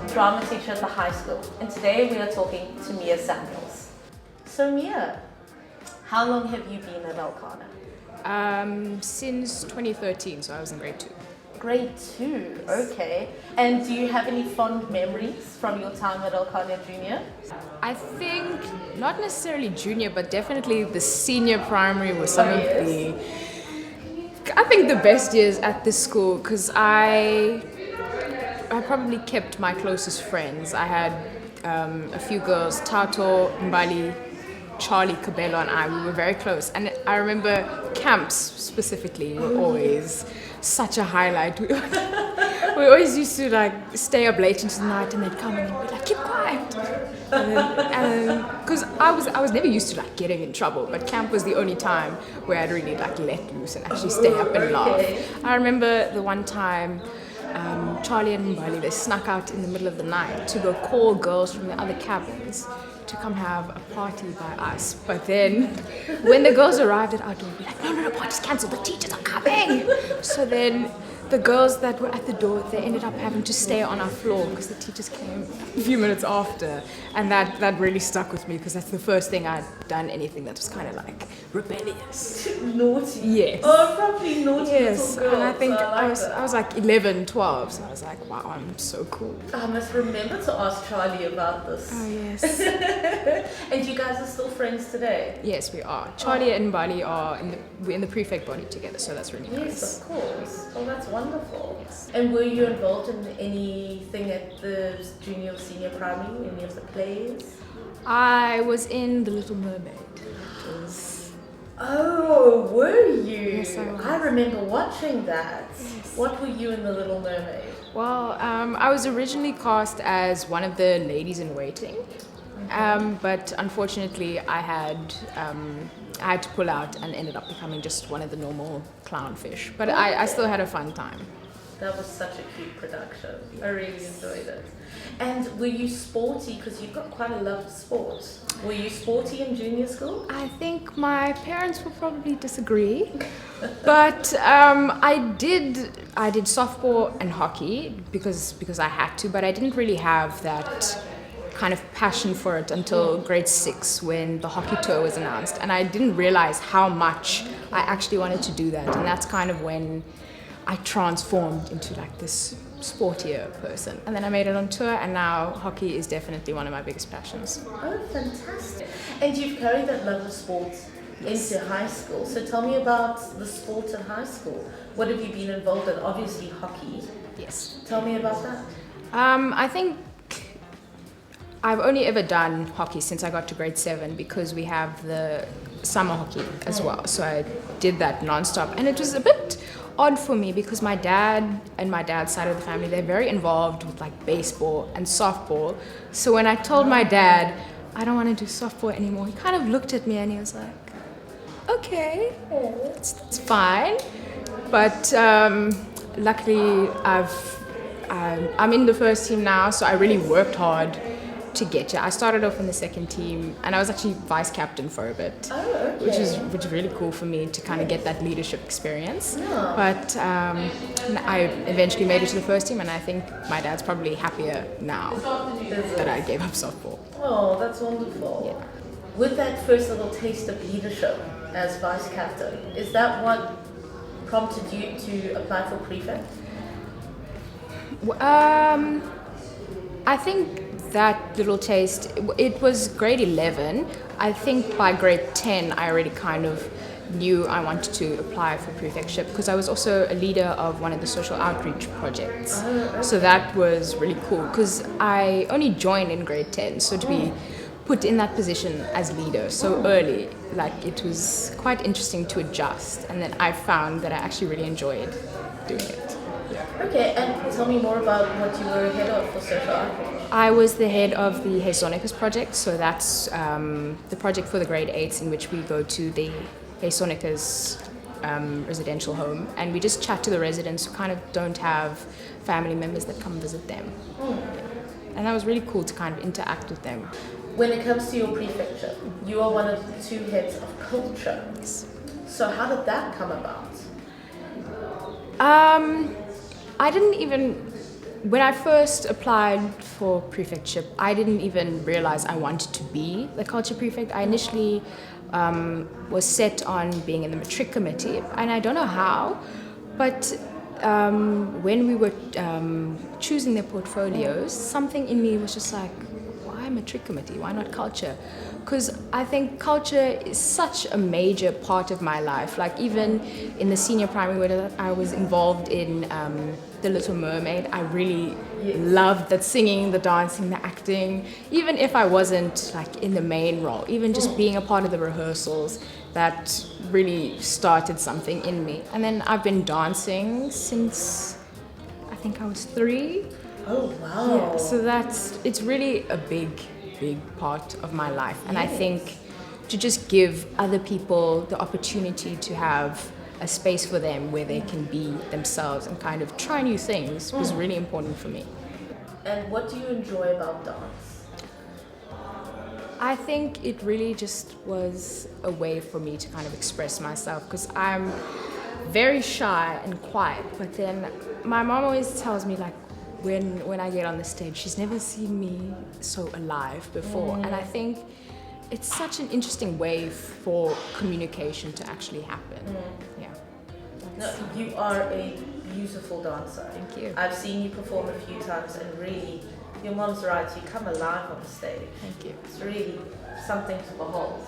drama teacher at the high school, and today we are talking to Mia Samuels. So Mia, how long have you been at Elkanah? Since 2013, so I was in grade 2. Grade 2, okay. And do you have any fond memories from your time at Elkanah Junior? I think not necessarily junior, but definitely the senior primary was some of the, I think, the best years at this school, because I probably kept my closest friends. I had a few girls, Tato, Mbali, Charlie, Cabello, and we were very close. And I remember camps specifically were always such a highlight. We always used to stay up late into the night, and they'd come and they'd be like, keep quiet. And because I was never used to getting in trouble, but camp was the only time where I'd really let loose and actually stay up and laugh. I remember the one time Charlie and Mbali, they snuck out in the middle of the night to go call girls from the other cabins to come have a party by us. But then when the girls arrived at our door, we'd be like, no, party's cancelled, the teachers are coming. So then the girls that were at the door, they ended up having to stay on our floor because the teachers came a few minutes after. And that really stuck with me, because that's the first thing I'd done anything that was kind of rebellious. Naughty? Yes. Oh, probably naughty yes. little girl. And I think so I was 11, 12, so I was like, wow, I'm so cool. I must remember to ask Charlie about this. Oh, yes. And you guys are still friends today? Yes, we are. Charlie and Mbali are we're in the prefect body together, so that's really nice. Yes, of course. Oh, that's wonderful. Yes. And were you involved in anything at the junior or senior primary, any of the plays? I was in the Little Mermaid. Oh, were you? Yes, I was. I remember watching that. Yes. What were you in the Little Mermaid? Well, I was originally cast as one of the ladies in waiting, but unfortunately I had to pull out and ended up becoming just one of the normal clownfish. But I still had a fun time. That was such a cute production. I really enjoyed it. And were you sporty? Because you've got quite a love of sports. Were you sporty in junior school? I think my parents will probably disagree, but I did softball and hockey because I had to, but I didn't really have that kind of passion for it until grade 6 when the hockey tour was announced, and I didn't realize how much I actually wanted to do that, and that's kind of when I transformed into this sportier person. And then I made it on tour, and now hockey is definitely one of my biggest passions. Oh, fantastic. And you've carried that love of sports into high school. So tell me about the sports in high school. What have you been involved in? Obviously hockey. Yes. Tell me about that. I think I've only ever done hockey since I got to grade 7, because we have the summer hockey as well. So I did that non-stop, and it was a bit odd for me because my dad and my dad's side of the family, they're very involved with baseball and softball. So when I told my dad I don't want to do softball anymore, he kind of looked at me and he was like, okay, it's fine. But luckily I'm in the first team now, so I really worked hard to get here. I started off in the second team, and I was actually vice captain for a bit, which is really cool for me to kind of get that leadership experience. Yeah. But I eventually made it to the first team, and I think my dad's probably happier now that I gave up softball. Oh, that's wonderful. Yeah. With that first little taste of leadership as vice captain, is that what prompted you to apply for prefect? I think that little taste, it was grade 11. I think by grade 10 I already kind of knew I wanted to apply for prefectship, because I was also a leader of one of the social outreach projects. So that was really cool, because I only joined in grade 10, so to be put in that position as leader so early, it was quite interesting to adjust, and then I found that I actually really enjoyed doing it. Okay, and tell me more about what you were head of for social outreach. I was the head of the Hesonicus project, so that's the project for the grade 8s in which we go to the Hesonicus residential home, and we just chat to the residents who kind of don't have family members that come visit them. And that was really cool to kind of interact with them. When it comes to your prefecture, you are one of the 2 heads of culture. Yes. So how did that come about? I didn't even when I first applied for prefectship, I didn't even realize I wanted to be the culture prefect. I initially was set on being in the Matric committee, and I don't know how, but when we were choosing their portfolios, something in me was just like, why Matric committee? Why not culture? Because I think culture is such a major part of my life. Like even in the senior primary where I was involved in the Little Mermaid, I really loved that singing, the dancing, the acting. Even if I wasn't like in the main role, even just being a part of the rehearsals, that really started something in me. And then I've been dancing since I think I was 3. Oh, wow. Yeah, so it's really a big part of my life. And I think to just give other people the opportunity to have a space for them where they can be themselves and kind of try new things was really important for me. And what do you enjoy about dance? I think it really just was a way for me to kind of express myself, because I'm very shy and quiet, but then my mom always tells me like, when I get on the stage, she's never seen me so alive before. And I think it's such an interesting way for communication to actually happen. Yeah. No, you are a beautiful dancer. Thank you. I've seen you perform a few times, and really, your mom's right, you come alive on the stage. Thank you. It's really something to behold.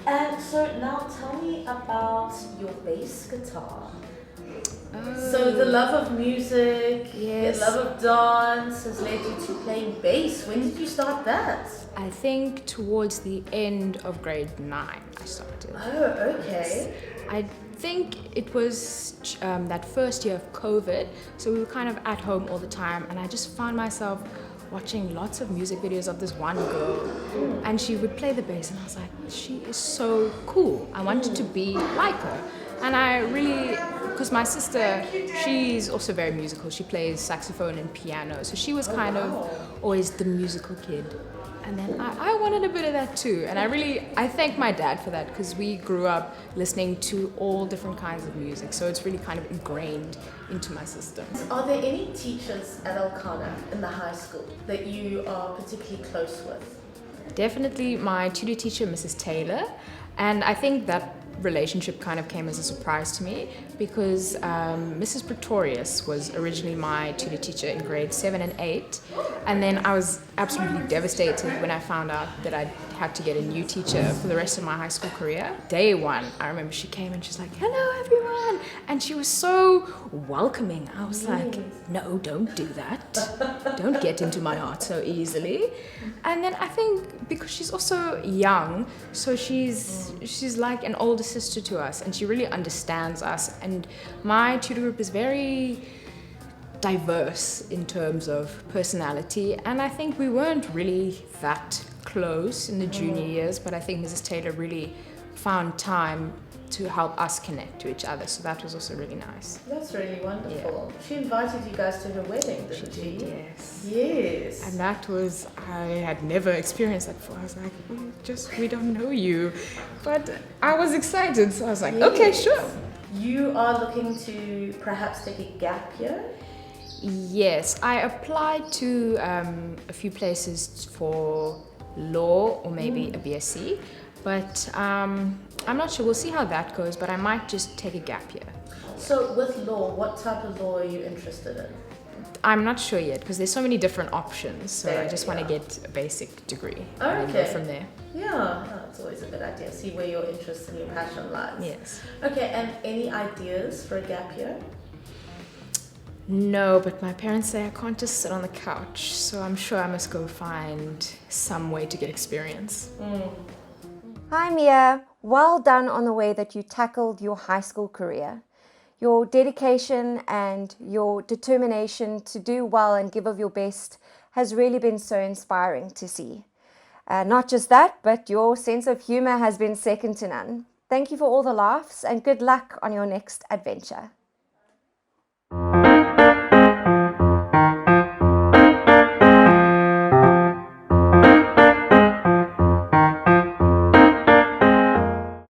And so now tell me about your bass guitar. So the love of music, Yes. the love of dance has led you to playing bass. When did you start that? I think towards the end of grade 9 I started. Oh, okay. I think it was that first year of COVID, so we were kind of at home all the time, and I just found myself watching lots of music videos of this one girl, and she would play the bass, and I was like, she is so cool. I wanted to be like her. And I really, because my sister, she's also very musical. She plays saxophone and piano, so she was kind of always the musical kid. And then I wanted a bit of that too. And I thank my dad for that, because we grew up listening to all different kinds of music. So it's really kind of ingrained into my system. Are there any teachers at Elkanah in the high school that you are particularly close with? Definitely my tutor teacher, Mrs. Taylor. And I think that relationship kind of came as a surprise to me, because Mrs. Pretorius was originally my tutor teacher in grades 7 and 8, and then I was absolutely devastated when I found out that I had to get a new teacher for the rest of my high school career. Day 1, I remember she came and she's like, "Hello everyone," and she was so welcoming. I was like, no, don't do that. Don't get into my heart so easily. And then I think because she's also young, so she's like an older sister to us, and she really understands us. And my tutor group is very diverse in terms of personality, and I think we weren't really that close in the junior years, but I think Mrs. Taylor really found time to help us connect to each other, so that was also really nice. That's really wonderful. Yeah. She invited you guys to her wedding, didn't she? Did, yes. Yes. And that was, I had never experienced that before. I was like, we don't know you. But I was excited, so I was like, okay, sure. You are looking to perhaps take a gap year? Yes, I applied to a few places for law or maybe a BSc, but I'm not sure. We'll see how that goes, but I might just take a gap year. So with law, what type of law are you interested in? I'm not sure yet, because there's so many different options, so I just want to get a basic degree and go from there. Yeah, it's always a good idea. See where your interest and your passion lies. Yes. Okay, and any ideas for a gap year? No, but my parents say I can't just sit on the couch, so I'm sure I must go find some way to get experience. Hi Mia, well done on the way that you tackled your high school career. Your dedication and your determination to do well and give of your best has really been so inspiring to see. Not just that, but your sense of humor has been second to none. Thank you for all the laughs and good luck on your next adventure.